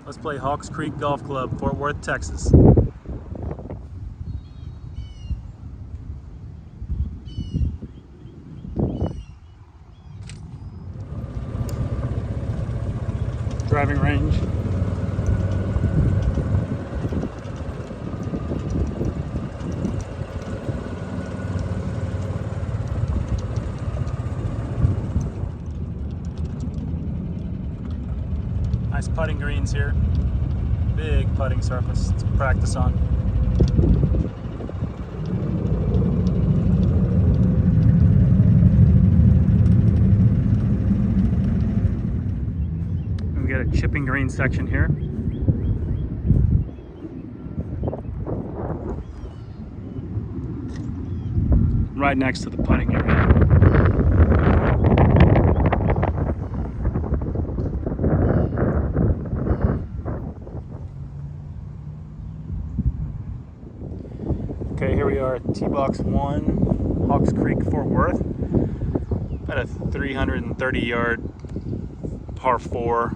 Let's play Hawks Creek Golf Club, Fort Worth, Texas. Driving range. Nice putting greens here. Big putting surface to practice on. And we got a chipping green section here. Right next to the putting area. Okay, here we are at Tee Box 1, Hawks Creek, Fort Worth. About a 330-yard par 4.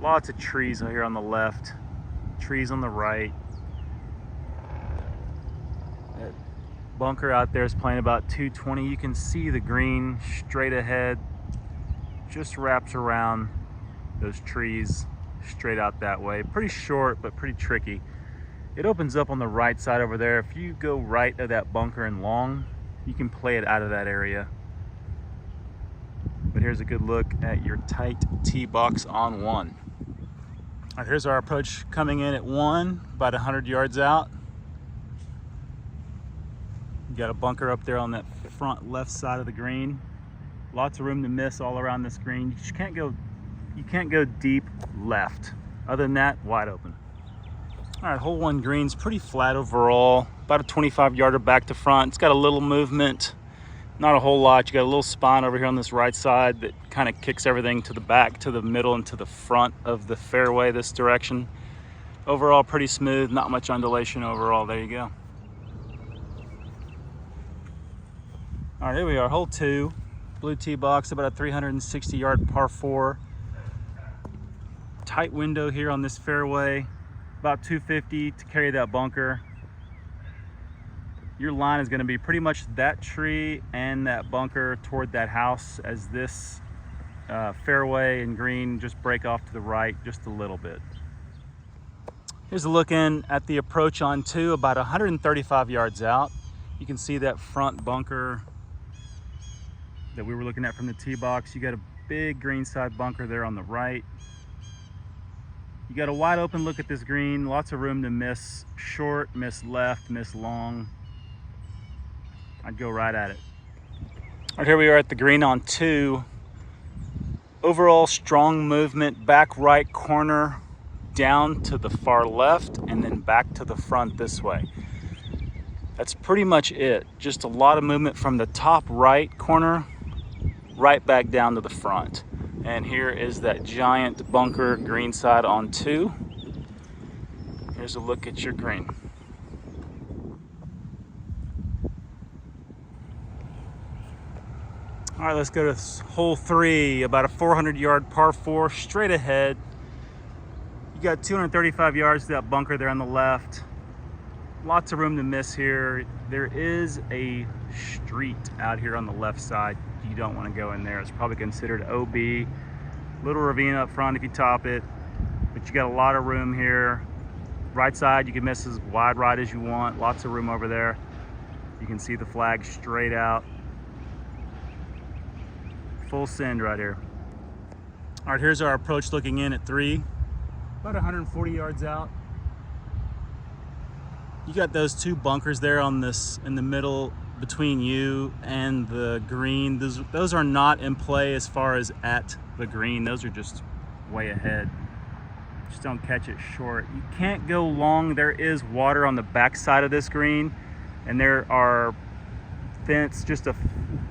Lots of trees here on the left, trees on the right. That bunker out there is playing about 220. You can see the green straight ahead, just wraps around those trees straight out that way. Pretty short, but pretty tricky. It opens up on the right side over there. If you go right of that bunker and long, you can play it out of that area. But here's a good look at your tight tee box on 1. All right, here's our approach coming in at 1, about 100 yards out. You got a bunker up there on that front left side of the green. Lots of room to miss all around this green. You just can't go deep left. Other than that, wide open. All right, hole 1 green's pretty flat overall, about a 25-yarder back to front. It's got a little movement, not a whole lot. You got a little spine over here on this right side that kind of kicks everything to the back, to the middle, and to the front of the fairway this direction. Overall, pretty smooth, not much undulation overall. There you go. All right, here we are, hole 2, blue tee box, about a 360-yard par 4. Tight window here on this fairway. About 250 to carry that bunker. Your line is going to be pretty much that tree and that bunker toward that house, as this fairway and green just break off to the right just a little bit. Here's a look in at the approach on 2, about 135 yards out. You can see that front bunker that we were looking at from the tee box. You got a big greenside bunker there on the right. You got a wide open look at this green, lots of room to miss short, miss left, miss long. I'd go right at it. All right, here we are at the green on 2. Overall strong movement, back right corner, down to the far left, and then back to the front this way. That's pretty much it. Just a lot of movement from the top right corner, right back down to the front. And here is that giant bunker greenside on 2. Here's a look at your green. All right, let's go to hole 3, about a 400-yard par 4, straight ahead. You got 235 yards to that bunker there on the left. Lots of room to miss here. There is a street out here on the left side. You don't want to go in there. It's probably considered OB. Little ravine up front if you top it, but you got a lot of room here. Right side, you can miss as wide right as you want. Lots of room over there. You can see the flag straight out. Full send right here. All right, here's our approach looking in at 3, about 140 yards out. You got those 2 bunkers there on this in the middle between you and the green. Those are not in play as far as at the green. Those are just way ahead. Just don't catch it short. You can't go long. There is water on the back side of this green, and there are fence, just a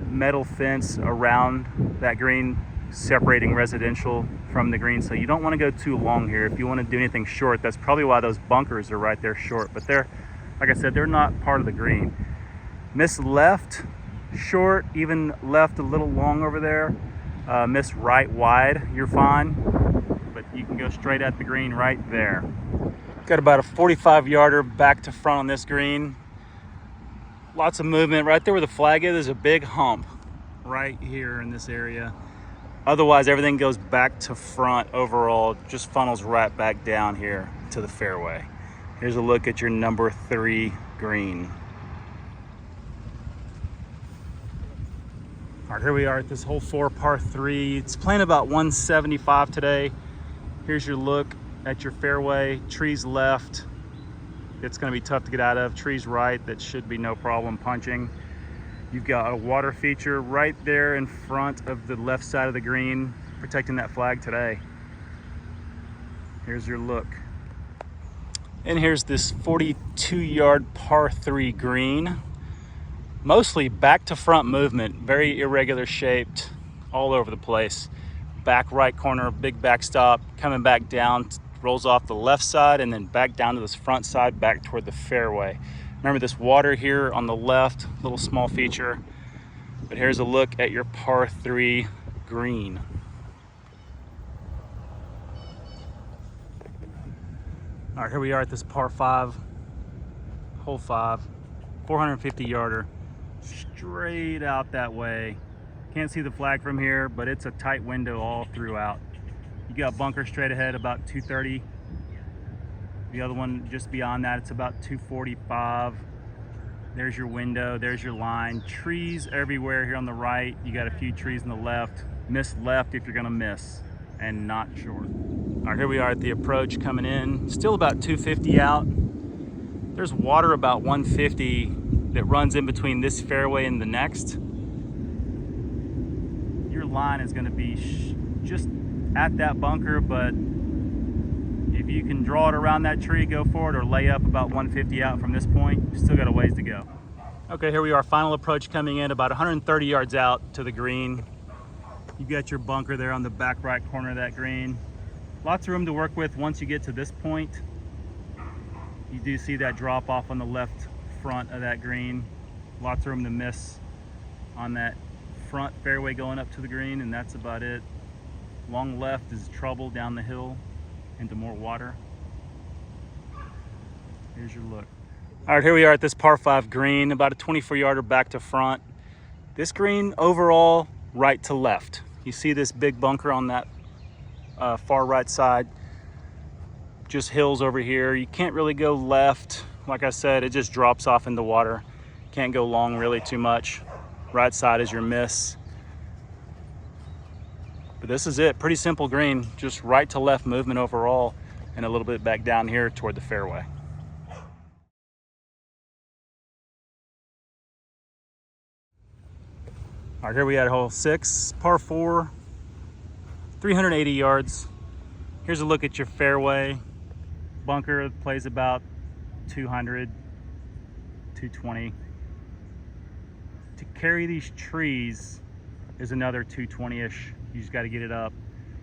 metal fence around that green separating residential from the green. So you don't want to go too long here. If you want to do anything short, that's probably why those bunkers are right there short, but they're, like I said, they're not part of the green. Miss left short, even left a little long over there. Miss right wide, you're fine. But You can go straight at the green right there. Got about a 45-yarder back to front on this green. Lots of movement. Right there where the flag is, there's a big hump right here in this area. Otherwise, everything goes back to front overall, just funnels right back down here to the fairway. Here's a look at your number 3 green. All right, here we are at this hole 4 par 3. It's playing about 175 today. Here's your look at your fairway. Trees left, it's gonna be tough to get out of. Trees right, that should be no problem punching. You've got a water feature right there in front of the left side of the green, protecting that flag today. Here's your look. And here's this 42-yard par 3 green. Mostly back to front movement, very irregular shaped, all over the place. Back right corner, big backstop, coming back down, rolls off the left side and then back down to this front side, back toward the fairway. Remember this water here on the left, little small feature. But here's a look at your par 3 green. All right, here we are at this par 5, hole 5, 450-yarder, straight out that way. Can't see the flag from here, but it's a tight window all throughout. You got bunker straight ahead about 230. The other one just beyond that, it's about 245. There's your window, there's your line. Trees everywhere here on the right. You got a few trees on the left. Miss left if you're gonna miss, and not short. All right, here we are at the approach coming in. Still about 250 out. There's water about 150 that runs in between this fairway and the next. Your line is gonna be just at that bunker, but if you can draw it around that tree, go for it, or lay up about 150 out from this point. You still got a ways to go. Okay, here we are, final approach coming in about 130 yards out to the green. You got your bunker there on the back right corner of that green. Lots of room to work with once you get to this point. You do see that drop off on the left front of that green. Lots of room to miss on that front fairway going up to the green, and that's about it. Long left is trouble down the hill into more water. Here's your look. All right, here we are at this par 5 green, about a 24-yarder back to front. This green overall right to left. You see this big bunker on that far right side, just hills over here. You can't really go left. Like I said, it just drops off in the water. Can't go long really too much. Right side is your miss. But this is it, pretty simple green, just right to left movement overall, and a little bit back down here toward the fairway. All right, here we at hole 6, par 4, 380 yards. Here's a look at your fairway. Bunker plays about 200, 220. To carry these trees is another 220-ish. You just got to get it up.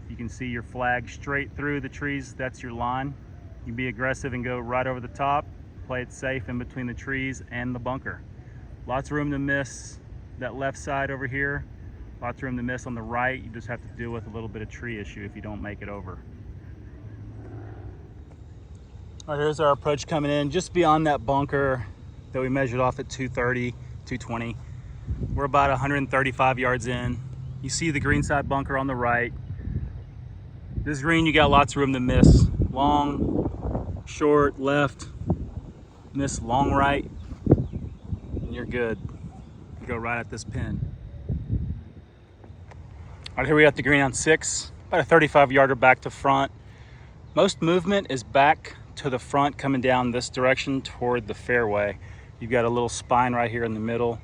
You can see your flag straight through the trees. That's your line. You can be aggressive and go right over the top. Play it safe in between the trees and the bunker. Lots of room to miss that left side over here. Lots of room to miss on the right. You just have to deal with a little bit of tree issue if you don't make it over. All right, here's our approach coming in just beyond that bunker that we measured off at 230, 220. We're about 135 yards in. You see the green side bunker on the right. This green, you got lots of room to miss. Long, short, left, miss long right, and you're good. You go right at this pin. All right, here we got the green on 6, about a 35-yarder back to front. Most movement is back to the front, coming down this direction toward the fairway. You've got a little spine right here in the middle,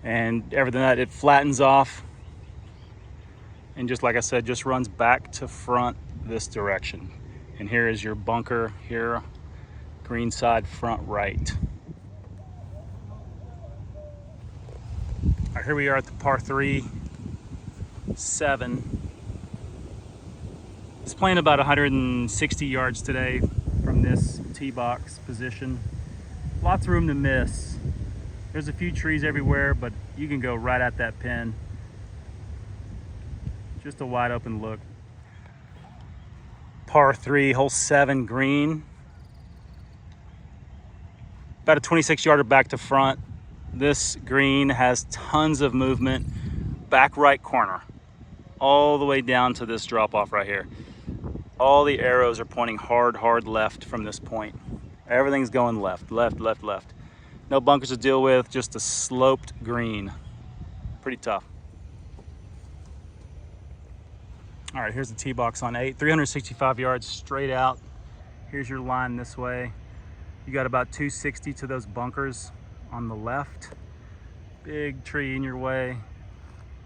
and everything that it flattens off. And just like I said, just runs back to front this direction. And here is your bunker here, green side front right. All right, here we are at the par 3, 7. It's playing about 160 yards today from this tee box position. Lots of room to miss. There's a few trees everywhere, but you can go right at that pin. Just a wide open look. par 3, hole 7 green. About a 26 yarder back to front. This green has tons of movement. Back right corner, all the way down to this drop off right here. All the arrows are pointing hard left from this point. Everything's going left, left, left, left. No bunkers to deal with, just a sloped green. Pretty tough. All right, here's the tee box on 8, 365 yards straight out. Here's your line this way. You got about 260 to those bunkers on the left. Big tree in your way.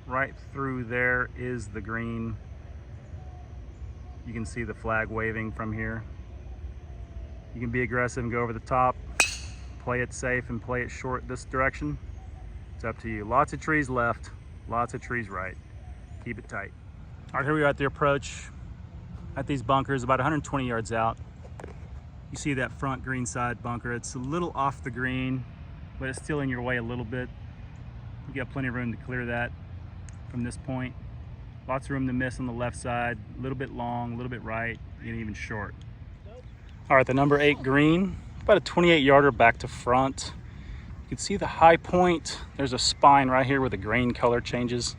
Right through there is the green. You can see the flag waving from here. You can be aggressive and go over the top, play it safe and play it short this direction. It's up to you. Lots of trees left, lots of trees right. Keep it tight. All right, here we are at the approach at these bunkers, about 120 yards out. You see that front green side bunker. It's a little off the green, but it's still in your way a little bit. You got plenty of room to clear that from this point. Lots of room to miss on the left side, a little bit long, a little bit right, and even short. All right, the number 8 green, about a 28 yarder back to front. You can see the high point. There's a spine right here where the grain color changes.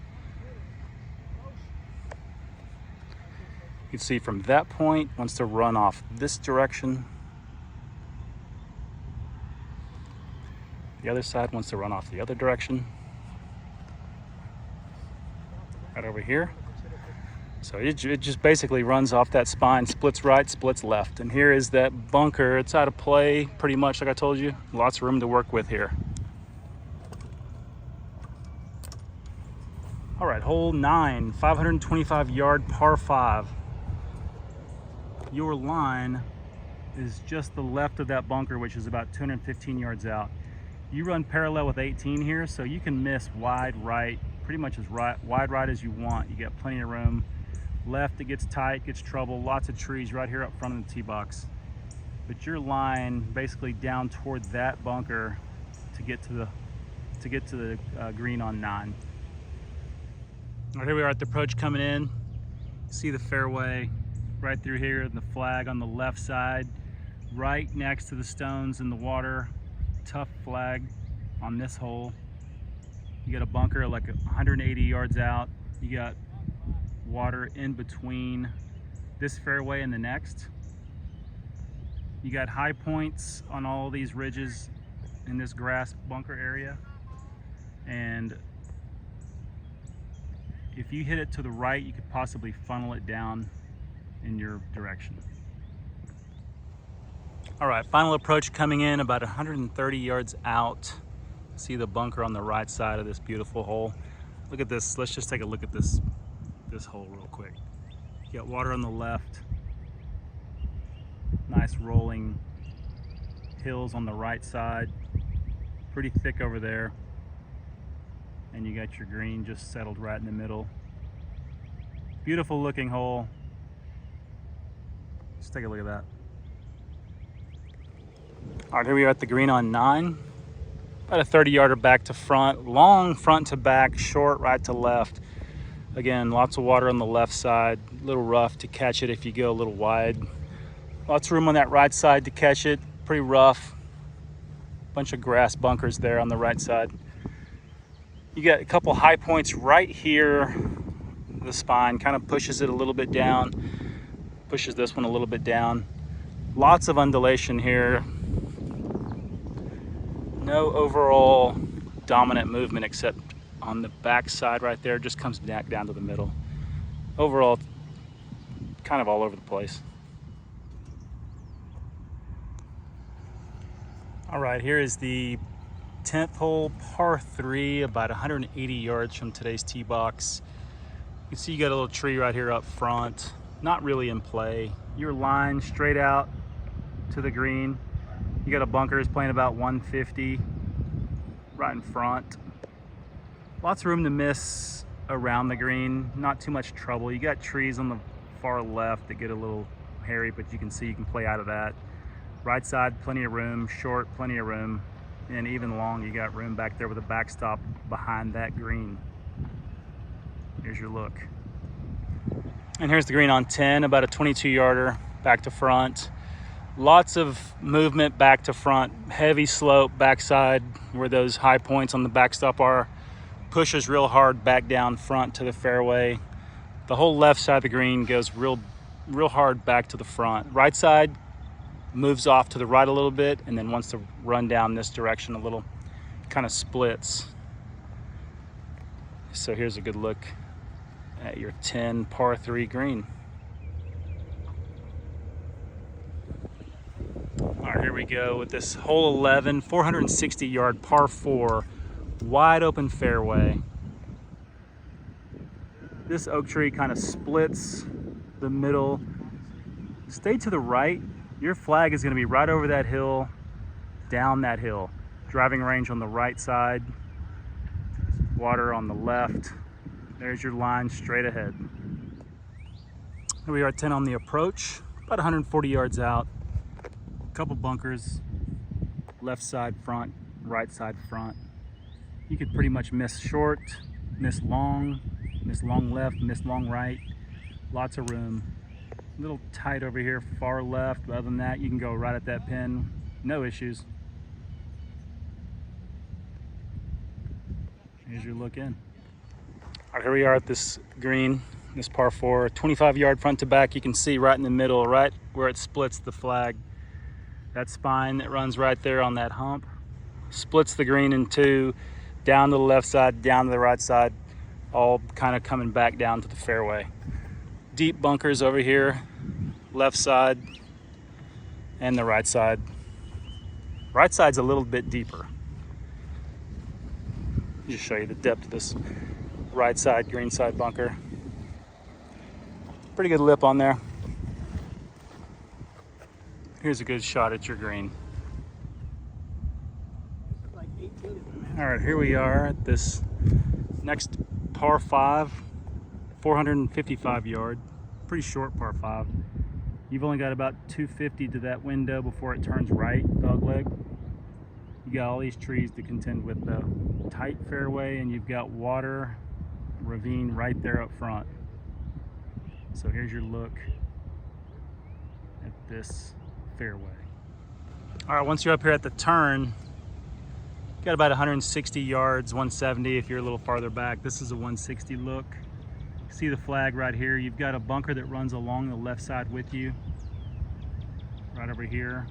You can see from that point, wants to run off this direction. The other side wants to run off the other direction. Right over here. So it just basically runs off that spine, splits right, splits left. And here is that bunker. It's out of play pretty much, like I told you. Lots of room to work with here. All right, hole 9, 525 yard par 5. Your line is just the left of that bunker, which is about 215 yards out. You run parallel with 18 here, so you can miss wide right, pretty much as wide right as you want. You got plenty of room. Left, it gets tight, gets trouble. Lots of trees right here up front of the tee box. But your line basically down toward that bunker to get to the green on 9. All right, here we are at the approach coming in. See the fairway right through here, and the flag on the left side, right next to the stones in the water. Tough flag on this hole. You got a bunker like 180 yards out. You got water in between this fairway and the next. You got high points on all these ridges in this grass bunker area. And if you hit it to the right, you could possibly funnel it down in your direction. All right, final approach coming in about 130 yards out. See the bunker on the right side of this beautiful hole. Look at this. Let's just take a look at this hole real quick. You got water on the left. Nice rolling hills on the right side. Pretty thick over there. And you got your green just settled right in the middle. Beautiful looking hole. Just take a look at that. All right, here we are at the green on 9. About a 30 yarder back to front, long front to back, short right to left. Again, lots of water on the left side, a little rough to catch it if you go a little wide. Lots of room on that right side to catch it, pretty rough. Bunch of grass bunkers there on the right side. You got a couple high points right here. The spine kind of pushes it a little bit down, pushes this one a little bit down. Lots of undulation here. No overall dominant movement except on the back side right there. Just comes back down to the middle. Overall, kind of all over the place. All right, here is the 10th hole, par 3, about 180 yards from today's tee box. You can see you got a little tree right here up front, not really in play. Your line straight out to the green. You got a bunker is playing about 150 right in front. Lots of room to miss around the green, not too much trouble. You got trees on the far left that get a little hairy, but you can see you can play out of that. Right side, plenty of room. Short, plenty of room. And even long, you got room back there with a backstop behind that green. Here's your look. And here's the green on 10, about a 22 yarder back to front. Lots of movement back to front, heavy slope backside where those high points on the backstop are. Pushes real hard back down front to the fairway. The whole left side of the green goes real hard back to the front. Right side moves off to the right a little bit and then wants to run down this direction a little, kind of splits. So here's a good look at your 10 par 3 green. All right, here we go with this hole 11, 460 yard par 4, wide open fairway. This oak tree kind of splits the middle. Stay to the right. Your flag is going to be right over that hill, down that hill. Driving range on the right side, water on the left. There's your line straight ahead. Here we are at 10 on the approach, about 140 yards out. Couple bunkers, left side front, right side front. You could pretty much miss short, miss long left, miss long right. Lots of room. A little tight over here, far left, but other than that, you can go right at that pin, no issues. Here's your look in. All right, here we are at this green, this par 4, 25 yard front to back. You can see right in the middle, right where it splits the flag. That spine that runs right there on that hump splits the green in two, down to the left side, down to the right side, all kind of coming back down to the fairway. Deep bunkers over here, left side and the right side. Right side's a little bit deeper. Just show you the depth of this right side, green side bunker. Pretty good lip on there. Here's a good shot at your green. All right, here we are at this next par 5, 455 yard, pretty short par 5. You've only got about 250 to that window before it turns right, dogleg. You got all these trees to contend with though. Tight fairway, and you've got water, ravine right there up front. So here's your look at this fairway. All right, once you're up here at the turn, got about 160 yards, 170 if you're a little farther back. This is a 160 look. See the flag right here. You've got a bunker that runs along the left side with you, right over here.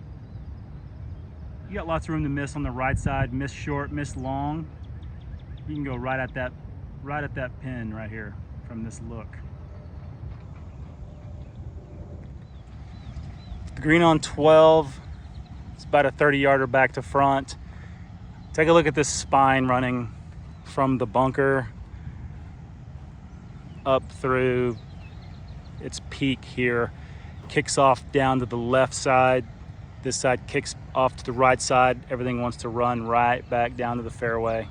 You got lots of room to miss on the right side, miss short, miss long. You can go right at that pin right here from this look. The green on 12, it's about a 30 yarder back to front. Take a look at this spine running from the bunker up through its peak here, kicks off down to the left side. This side kicks off to the right side. Everything wants to run right back down to the fairway,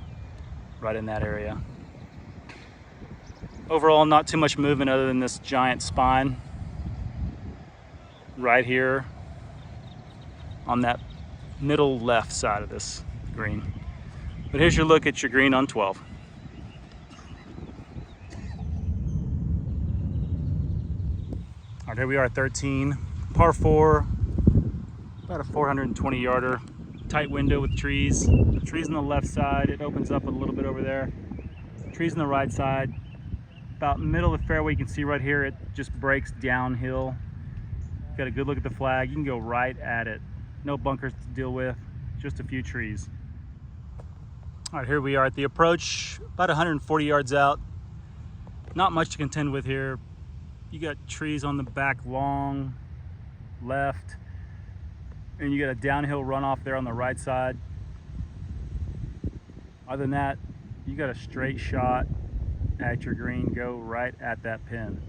right in that area. Overall, not too much movement other than this giant spine right here on that middle left side of this green. But here's your look at your green on 12. All right, here we are at 13, par 4, about a 420 yarder, tight window with trees. Trees on the left side, it opens up a little bit over there. Trees on the right side, about middle of the fairway, you can see right here, it just breaks downhill. Got a good look at the flag, you can go right at it. No bunkers to deal with, just a few trees. All right, here we are at the approach, about 140 yards out. Not much to contend with here. You got trees on the back long, left, and you got a downhill runoff there on the right side. Other than that, you got a straight shot at your green, go right at that pin.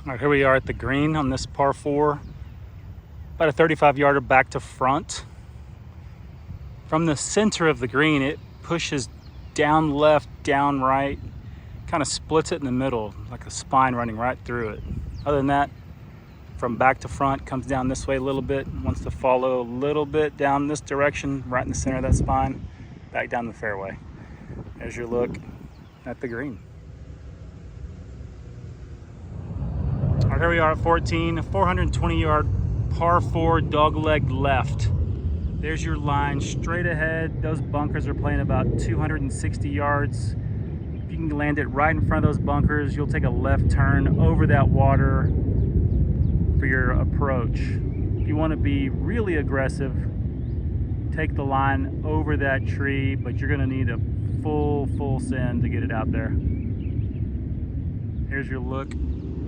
All right, here we are at the green on this par 4, about a 35 yarder back to front. From the center of the green, it pushes down left, down right, kind of splits it in the middle, like a spine running right through it. Other than that, from back to front, comes down this way a little bit, wants to follow a little bit down this direction, right in the center of that spine, back down the fairway. There's your look at the green. right, here we are at 14, 420 yard par 4 dog-leg left. There's your line straight ahead. Those bunkers are playing about 260 yards. If you can land it right in front of those bunkers, you'll take a left turn over that water for your approach. If you want to be really aggressive, take the line over that tree, but you're going to need a full send to get it out there. Here's your look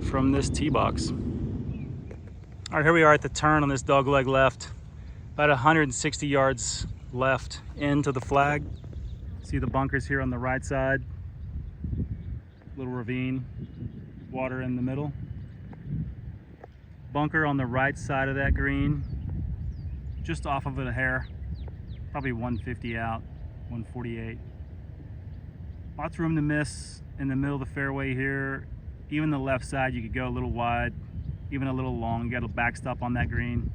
from this tee box. All right, here we are at the turn on this dogleg left. About 160 yards left into the flag. See the bunkers here on the right side. Little ravine, water in the middle. Bunker on the right side of that green, just off of it a hair. Probably 150 out, 148. Lots of room to miss in the middle of the fairway here. Even the left side, you could go a little wide, even a little long. You got a backstop on that green.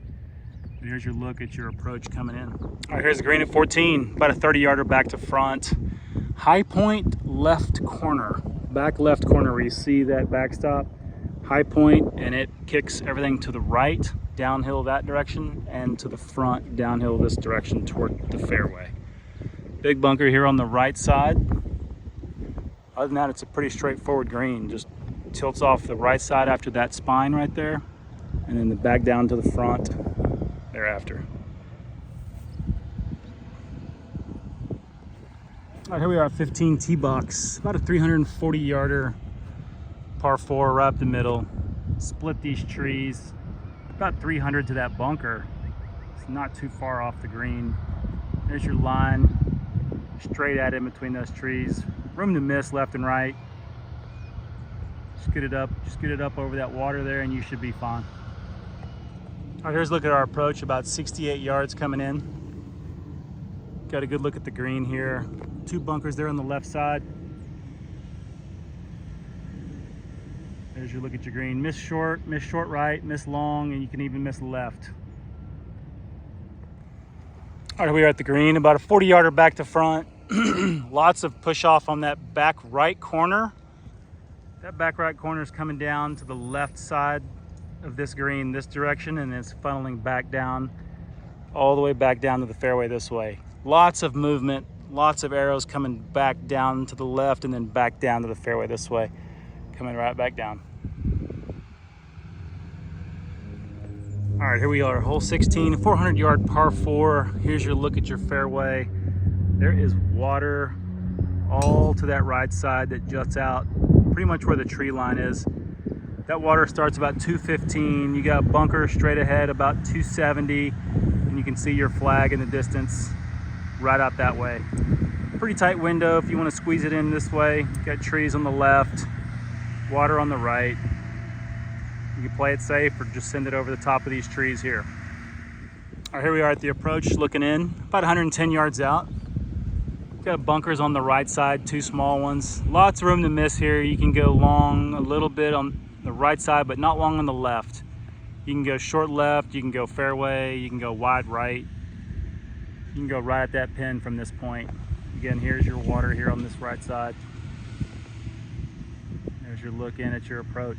But here's your look at your approach coming in. All right, here's the green at 14, about a 30-yarder back to front. High point left corner, back left corner where you see that backstop. High point, and it kicks everything to the right, downhill that direction, and to the front, downhill this direction toward the fairway. Big bunker here on the right side. Other than that, it's a pretty straightforward green. Just tilts off the right side after that spine right there, and then the back down to the front thereafter. All right, here we are at 15 tee box, about a 340 yarder, par 4 right up the middle. Split these trees, about 300 to that bunker. It's not too far off the green. There's your line, straight at it in between those trees. Room to miss left and right. Just get it up over that water there and you should be fine. All right, here's a look at our approach, about 68 yards coming in. Got a good look at the green here. 2 bunkers there on the left side. There's your look at your green. Miss short right, miss long, and you can even miss left. All right, we are at the green, about a 40-yarder back to front. Lots of push off on that back right corner. That back right corner is coming down to the left side of this green this direction, and it's funneling back down, all the way back down to the fairway this way. Lots of movement, lots of arrows coming back down to the left and then back down to the fairway this way, coming right back down. All right, here we are, hole 16, 400-yard par 4. Here's your look at your fairway. There is water all to that right side that juts out pretty much where the tree line is. That water starts about 215. You got a bunker straight ahead about 270, and you can see your flag in the distance right out that way. Pretty tight window if you want to squeeze it in this way. You got trees on the left, water on the right. You can play it safe or just send it over the top of these trees here. All right, here we are at the approach looking in, about 110 yards out. Got bunkers on the right side, 2 small ones. Lots of room to miss here. You can go long a little bit on the right side, but not long on the left. You can go short left, you can go fairway, you can go wide right. You can go right at that pin from this point. Again, here's your water here on this right side. There's your look in at your approach.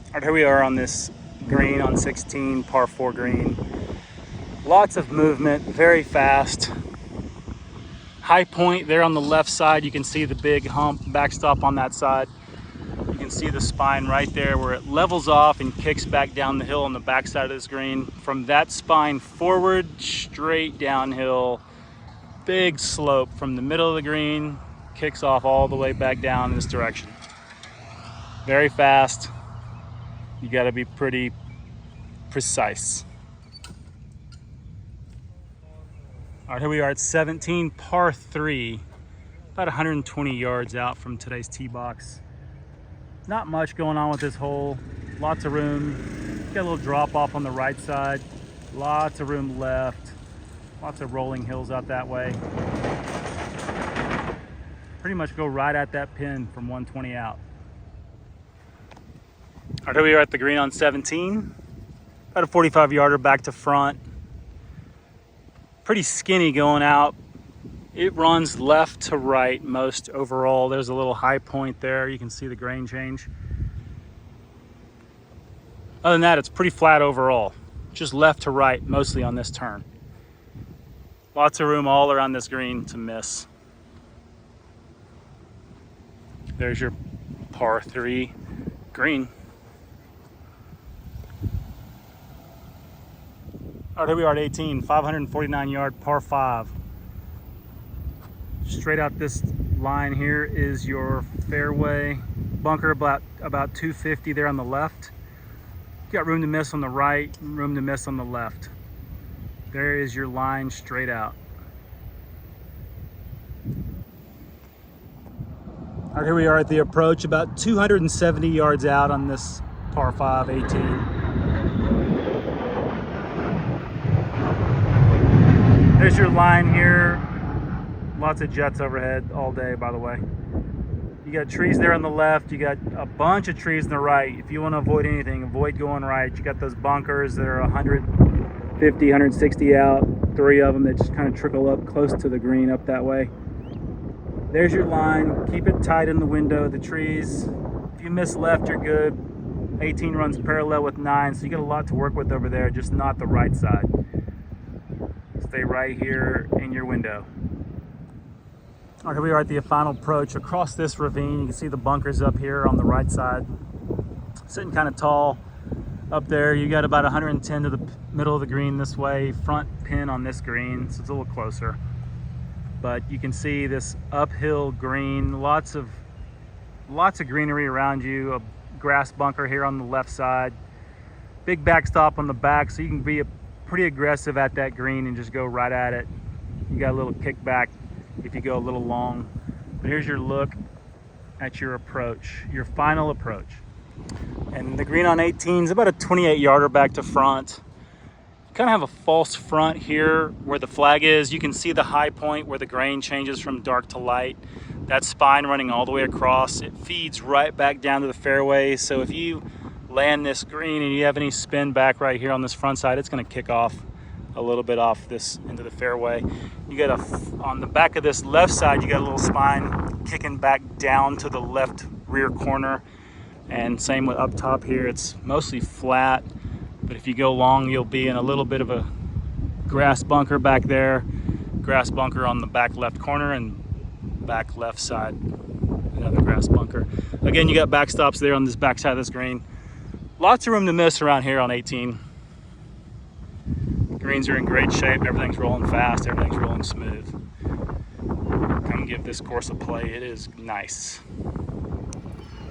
All right, here we are on this green on 16, par 4 green. Lots of movement, very fast. High point there on the left side. You can see the big hump backstop on that side. You can see the spine right there where it levels off and kicks back down the hill on the back side of this green. From that spine forward, straight downhill, big slope from the middle of the green, kicks off all the way back down in this direction. Very fast. You got to be pretty precise. All right, here we are at 17, par 3, about 120 yards out from today's tee box. Not much going on with this hole. Lots of room. Got a little drop off on the right side. Lots of room left. Lots of rolling hills out that way. Pretty much go right at that pin from 120 out. All right, here we are at the green on 17. About a 45-yarder back to front. Pretty skinny going out It runs left to right most overall. There's a little high point there. You can see the grain change. Other than that, it's pretty flat overall. Just left to right, mostly on this turn. Lots of room all around this green to miss. There's your par 3 green. All right, here we are at 18, 549 yard par 5. Straight out this line here is your fairway. Bunker about 250 there on the left. You got room to miss on the right, room to miss on the left. There is your line straight out. All right, here we are at the approach, about 270 yards out on this par 5, 18. There's your line here. Lots of jets overhead all day, by the way. You got trees there on the left. You got a bunch of trees on the right. If you want to avoid anything, avoid going right. You got those bunkers that are 150, 160 out. 3 of them that just kind of trickle up close to the green up that way. There's your line. Keep it tight in the window of the trees. If you miss left, you're good. 18 runs parallel with 9, so you got a lot to work with over there, just not the right side. Stay right here in your window. All right, here we are at the final approach across this ravine. You can see the bunkers up here on the right side. Sitting kind of tall up there. You got about 110 to the middle of the green this way, front pin on this green, so it's a little closer. But you can see this uphill green, lots of greenery around you, a grass bunker here on the left side, big backstop on the back, so you can be pretty aggressive at that green and just go right at it. You got a little kickback if you go a little long. But here's your look at your approach, your final approach. And the green on 18 is about a 28 yarder back to front. You kind of have a false front here where the flag is. You can see the high point where the grain changes from dark to light. That spine running all the way across. It feeds right back down to the fairway. So if you land this green and you have any spin back right here on this front side, it's going to kick off a little bit off this into the fairway. You got on the back of this left side, you got a little spine kicking back down to the left rear corner. And same with up top here, it's mostly flat, but if you go long, you'll be in a little bit of a grass bunker back there, grass bunker on the back left corner, and back left side, another grass bunker. Again, you got backstops there on this back side of this green. Lots of room to miss around here on 18. Greens are in great shape, everything's rolling fast, everything's rolling smooth. Come give this course a play, it is nice.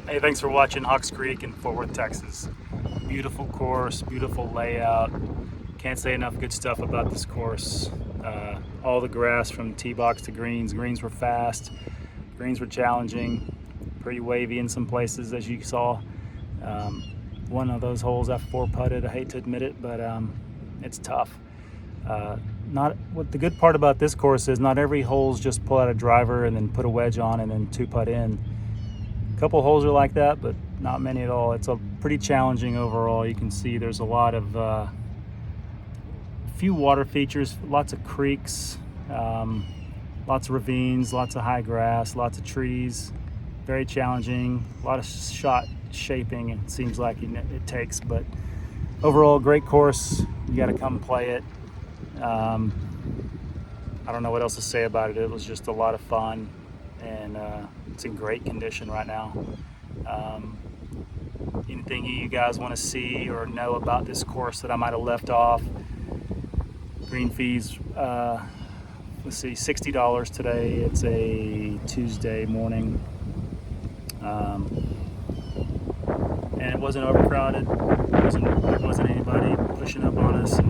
Hey, thanks for watching Hawks Creek in Fort Worth, Texas. Beautiful course, beautiful layout. Can't say enough good stuff about this course. All the grass from tee box to greens. Greens were fast, greens were challenging, pretty wavy in some places as you saw. One of those holes I 4-putted, I hate to admit it, but it's tough. What the good part about this course is not every hole's just pull out a driver and then put a wedge on and then 2-putt in. A couple holes are like that, but not many at all. It's a pretty challenging overall. You can see there's a lot of few water features, lots of creeks, lots of ravines, lots of high grass, lots of trees. Very challenging, a lot of shot shaping it seems like it takes, but overall great course. You got to come play it. I don't know what else to say about it. It was just a lot of fun, and it's in great condition right now. Anything you guys want to see or know about this course that I might have left off? Green fees, let's see, $60 today. It's a Tuesday morning. And it wasn't overcrowded. There wasn't anybody pushing up on us and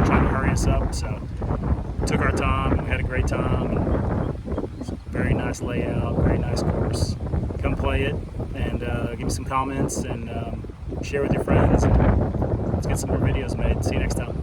trying to hurry us up. So we took our time and we had a great time. It's a very nice layout, very nice course. Come play it and give me some comments and share with your friends. Let's get some more videos made. See you next time.